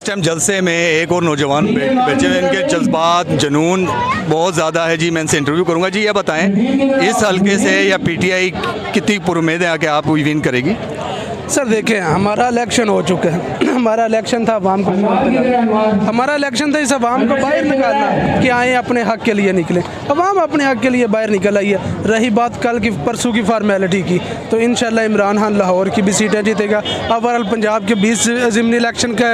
इस टाइम जलसे में एक और नौजवान बचे हुए, इनके जज्बात जुनून बहुत ज़्यादा है जी। मैं इनसे इंटरव्यू करूंगा। जी ये बताएं, इस हल्के से या पीटीआई कितनी पुरुद है कि आप विन करेगी? सर देखें, हमारा इलेक्शन हो चुका है। हमारा इलेक्शन था अवाम को, हमारा इलेक्शन था इस अवाम को बाहर निकालना कि आए अपने हक के लिए निकले। अवाम अपने हक के लिए बाहर निकल आई है। रही बात कल की परसों की फार्मेलिटी की, तो इंशाल्लाह इमरान खान लाहौर की भी सीटें जीतेगा। ओवरऑल पंजाब के 20 ज़िमनी इलेक्शन का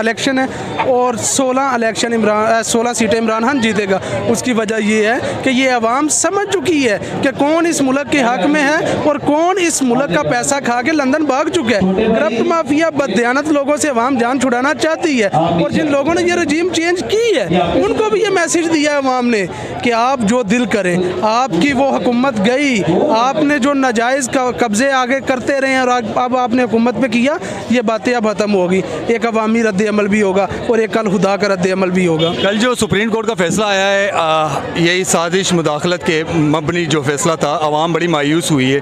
इलेक्शन है और 16 सीटें इमरान खान जीतेगा। उसकी वजह ये है कि ये अवाम समझ चुकी है कि कौन इस मुल्क के हक में है और कौन इस मुल्क का पैसा खा के लंदन भाग चुका है। करप्ट माफिया बददियानत लोगों से अवाम जान छुड़ाना चाहती है और जिन लोगों ने ये रजीम चेंज की है उनको भी ये मैसेज दिया है अवाम ने कि आप जो दिल करें। आपकी वो हुकूमत गई, आपने जो नाजायज़ कब्जे आगे करते रहे और अब आपने हुकूमत पे किया, ये बातें अब ख़त्म होगी। एक अवामी रद्द अमल भी होगा और एक कल खुदा का रद्द अमल भी होगा। कल जो सुप्रीम कोर्ट का फैसला आया है, यही साजिश मुदाखलत के मबनी जो फैसला था, आवाम बड़ी मायूस हुई है,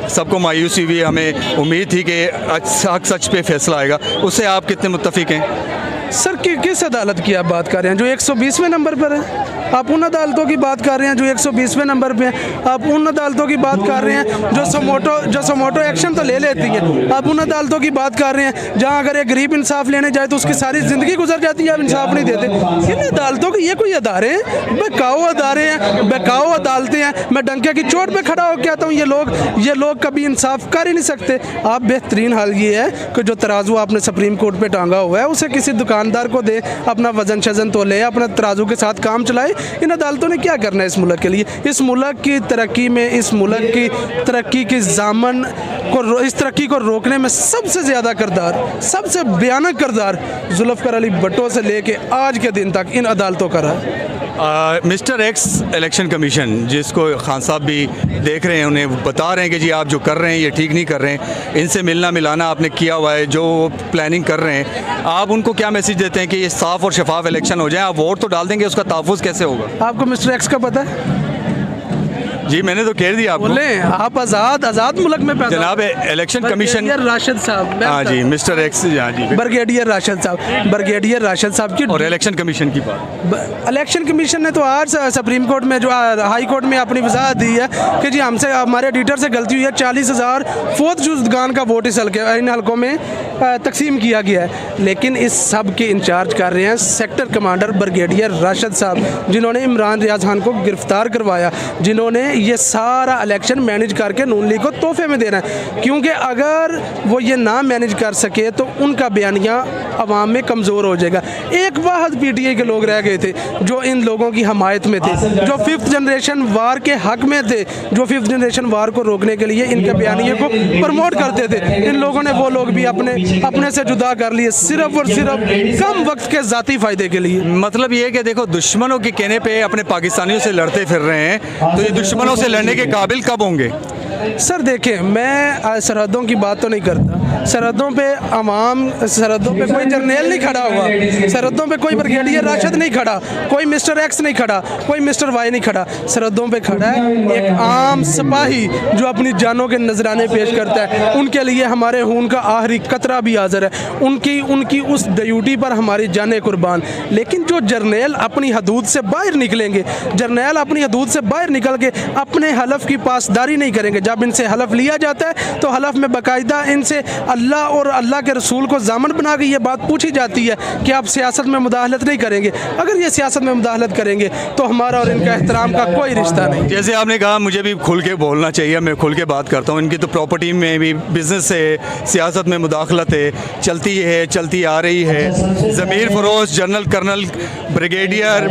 सबको मायूसी हुई। हमें उम्मीद थी कि हक सच पे फैसला आएगा। उससे आप कितने मुत्तफिक हैं? सर किस अदालत की आप बात कर रहे हैं जो 120वें नंबर पर है? आप उन अदालतों की बात कर रहे हैं जो 120वें नंबर पे हैं। आप उन अदालतों की बात कर रहे हैं जो समोटो एक्शन तो ले लेती हैं। आप उन अदालतों की बात कर रहे हैं जहां अगर एक गरीब इंसाफ लेने जाए तो उसकी सारी ज़िंदगी गुजर जाती है, आप इंसाफ नहीं देते। इन अदालतों के ये कोई अदारे हैं? बेकाऊ अदारे हैं, बेकाऊ अदालतें हैं। मैं डंके की चोट पर खड़ा होकर कहता हूँ ये लोग कभी इंसाफ कर ही नहीं सकते। आप बेहतरीन हाल ये है कि जो तराजू आपने सुप्रीम कोर्ट पर टांगा हुआ है उसे किसी दुकानदार को दे, अपना वजन शजन तो ले, अपना तराजू के साथ काम चलाए। इन अदालतों ने क्या करना है इस मुल्क के लिए? इस मुल्क की तरक्की में, इस मुल्क की तरक्की के जामन को, इस तरक्की को रोकने में सबसे ज़्यादा किरदार, सबसे भयानक किरदार जुल्फ़िकार अली भुट्टो से लेके आज के दिन तक इन अदालतों का रहा। मिस्टर एक्स इलेक्शन कमीशन, जिसको खान साहब भी देख रहे हैं, उन्हें बता रहे हैं कि जी आप जो कर रहे हैं ये ठीक नहीं कर रहे हैं, इनसे मिलना मिलाना आपने किया हुआ है, जो प्लानिंग कर रहे हैं, आप उनको क्या मैसेज देते हैं कि ये साफ़ और शफाफ इलेक्शन हो जाए? आप वोट तो डाल देंगे, उसका तहफ़्फ़ुज़ कैसे होगा? आपको मिस्टर एक्स का पता है? जी मैंने तो कह दिया आपको। बोले आप आज़ाद मुल्क में पैदा। जनाब इलेक्शन कमीशन राशिद साहब, हाँ जी, मिस्टर एक्स, हाँ जी, ब्रिगेडियर राशिद साहब की। और इलेक्शन कमीशन की बात, इलेक्शन कमीशन ने तो आज सुप्रीम कोर्ट में, जो हाई कोर्ट में अपनी वजाहत दी है कि जी हमसे, हमारे एडिटर से गलती हुई है। 40,000 फोर्थ जुज़गान का वोट इस इन हल्कों में तकसीम किया गया है। लेकिन इस सब के इंचार्ज कर रहे हैं सेक्टर कमांडर ब्रिगेडियर राशिद साहब, जिन्होंने इमरान रियाज खान को गिरफ्तार करवाया, जिन्होंने ये सारा इलेक्शन मैनेज करके नून लीग को तोहफे में देना है। क्योंकि अगर वो ये ना मैनेज कर सके तो उनका बयानिया अवाम में कमज़ोर हो जाएगा। एक वाहद पीटीआई के लोग रह गए थे जो इन लोगों की हमायत में थे, जो 5th जनरेशन वार के हक में थे, जो 5th जनरेशन वार को रोकने के लिए इनके बयानिए को प्रमोट करते थे। इन लोगों ने, वो लोग भी अपने से जुदा कर लिए, सिर्फ और सिर्फ कम वक्त के ज़ाती फ़ायदे के लिए। मतलब ये कि देखो, दुश्मनों के कहने पे अपने पाकिस्तानियों से लड़ते फिर रहे हैं, तो ये दुश्मनों से लड़ने के काबिल कब होंगे? सर देखें, मैं सरहदों की बात तो नहीं करता। सरहदों पे अवाम, सरहदों पे कोई जर्नल नहीं खड़ा हुआ, सरहदों पे कोई ब्रिगेडियर राशिद नहीं खड़ा, कोई मिस्टर एक्स नहीं खड़ा, कोई मिस्टर वाई नहीं खड़ा। सरहदों पे खड़ा है एक आम सिपाही जो अपनी जानों के नजराने पेश करता है। उनके लिए हमारे खून का आखिरी कतरा भी हाजिर है। उनकी उस ड्यूटी पर हमारी जानें कुर्बान। लेकिन जो जर्नल अपनी हदूद से बाहर निकलेंगे, जर्नल अपनी हदूद से बाहर निकल के अपने हलफ की पासदारी नहीं करेंगे। जब इनसे हलफ लिया जाता है तो हलफ में बाकायदा इनसे अल्लाह और अल्लाह के रसूल को ज़ामन बना के ये बात पूछी जाती है कि आप सियासत में मुदाखलत नहीं करेंगे। अगर ये सियासत में मुदाखलत करेंगे तो हमारा और इनका एहतराम का कोई रिश्ता नहीं। जैसे आपने कहा, मुझे भी खुल के बोलना चाहिए, मैं खुल के बात करता हूँ। इनकी तो प्रॉपर्टी में भी बिजनेस है, सियासत में मुदाखलत है, चलती आ रही है। ज़मीर फरोश, जनरल कर्नल, ब्रिगेडियर,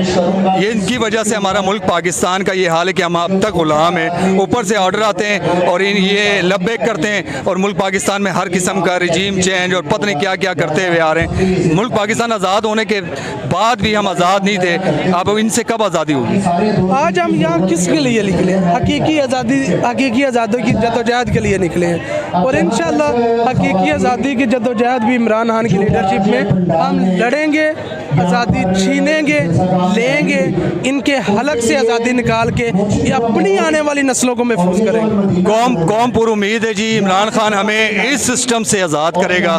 ये इनकी वजह से हमारा मुल्क पाकिस्तान का ये हाल है कि हम अब तक गुलाम हैं। ऊपर से ऑर्डर आते हैं और ये लब्बैक करते हैं और मुल्क पाकिस्तान में हर किस्म का रजीम चेंज और पता नहीं क्या क्या करते हुए आ रहे हैं। मुल्क पाकिस्तान आज़ाद होने के बाद भी हम आज़ाद नहीं थे। अब इनसे कब आज़ादी होगी? आज हम यहाँ किसके लिए निकले? हकीकी आज़ादी की जदोजहद के लिए निकले हैं और इंशाअल्लाह हकीकी आज़ादी की जदोजहद भी इमरान खान की लीडरशिप में हम लड़ेंगे आज़ादी छीनेंगे, लेंगे, इनके हलक से आज़ादी निकाल के ये अपनी आने वाली नस्लों को महफूज करेंगे। कौम पर उम्मीद है जी, इमरान खान हमें इस सिस्टम से आज़ाद करेगा,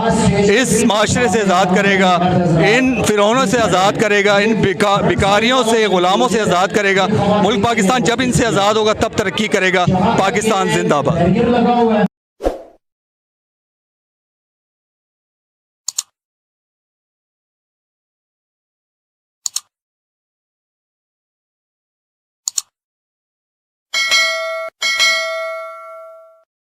इस माशरे से आज़ाद करेगा, इन फिरौनों से आज़ाद करेगा, इन भिखारियों से, ग़ुलामों से आज़ाद करेगा। मुल्क पाकिस्तान जब इनसे आज़ाद होगा तब तरक्की करेगा। पाकिस्तान जिंदाबाद।